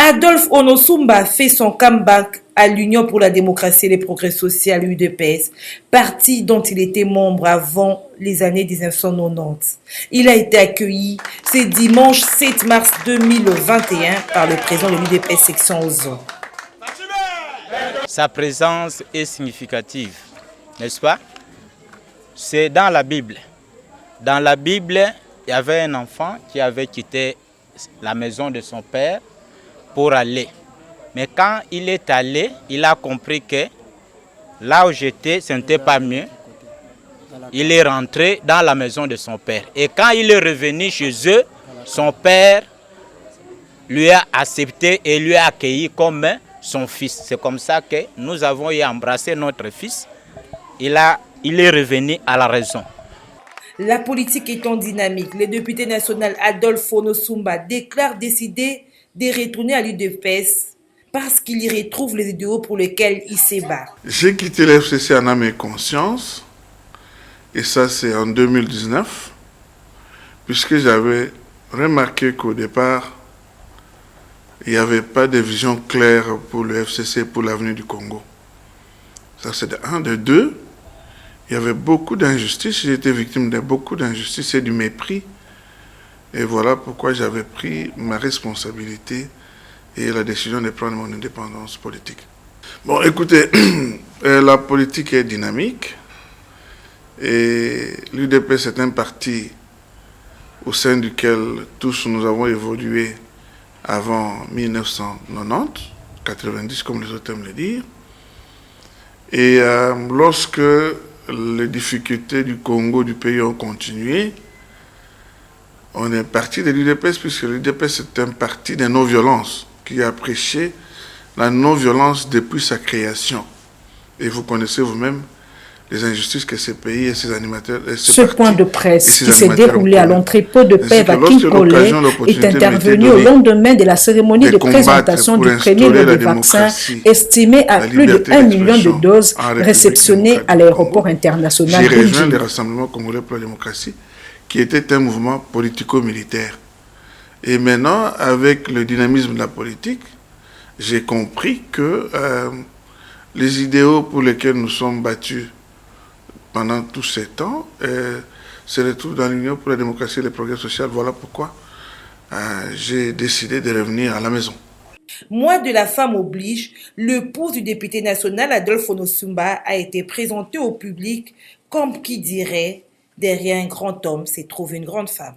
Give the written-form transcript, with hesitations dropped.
Adolphe Onosumba fait son comeback à l'Union pour la démocratie et les progrès sociaux, UDPS, parti dont il était membre avant les années 1990. Il a été accueilli ce dimanche 7 mars 2021 par le président de l'UDPS section Ozo. Sa présence est significative, n'est-ce pas? C'est dans la Bible. Dans la Bible, il y avait un enfant qui avait quitté la maison de son père pour aller. Mais quand il est allé, il a compris que là où j'étais, ce n'était pas mieux. Il est rentré dans la maison de son père. Et quand il est revenu chez eux, son père lui a accepté et lui a accueilli comme son fils. C'est comme ça que nous avons embrassé notre fils. Il est revenu à la raison. La politique étant dynamique, le député national Adolphe Onosumba déclare décider de retourner à l'UDPS parce qu'il y retrouve les idéaux pour lesquels il se bat. J'ai quitté l'FCC en âme et conscience, et ça c'est en 2019, puisque j'avais remarqué qu'au départ, il n'y avait pas de vision claire pour le FCC, pour l'avenir du Congo. Ça c'est de un. De deux, il y avait beaucoup d'injustices, j'ai été victime de beaucoup d'injustices et du mépris. Et voilà pourquoi j'avais pris ma responsabilité et la décision de prendre mon indépendance politique. Bon, écoutez, la politique est dynamique et l'UDPS est un parti au sein duquel tous nous avons évolué avant 1990, 90 comme les autres aiment le dire. Et lorsque les difficultés du Congo, du pays ont continué, on est parti de l'UDPS puisque l'UDPS est un parti de non-violence qui a prêché la non-violence depuis sa création. Et vous connaissez vous-même les injustices que ces pays et ces animateurs... Ce point de presse qui s'est déroulé à l'entrepôt de paix à Kinkole est intervenu au lendemain de la cérémonie de présentation du premier lot de vaccins estimé à plus de 1 million de doses réceptionnées à l'aéroport international. J'ai rejoint le Rassemblement congolais pour la démocratie qui était un mouvement politico-militaire. Et maintenant, avec le dynamisme de la politique, j'ai compris que les idéaux pour lesquels nous sommes battus pendant tous ces temps se retrouvent dans l'Union pour la démocratie et le progrès social. Voilà pourquoi j'ai décidé de revenir à la maison. Mois de la femme oblige, le pouce du député national Adolphe Onosumba a été présenté au public comme qui dirait: derrière un grand homme se trouve une grande femme.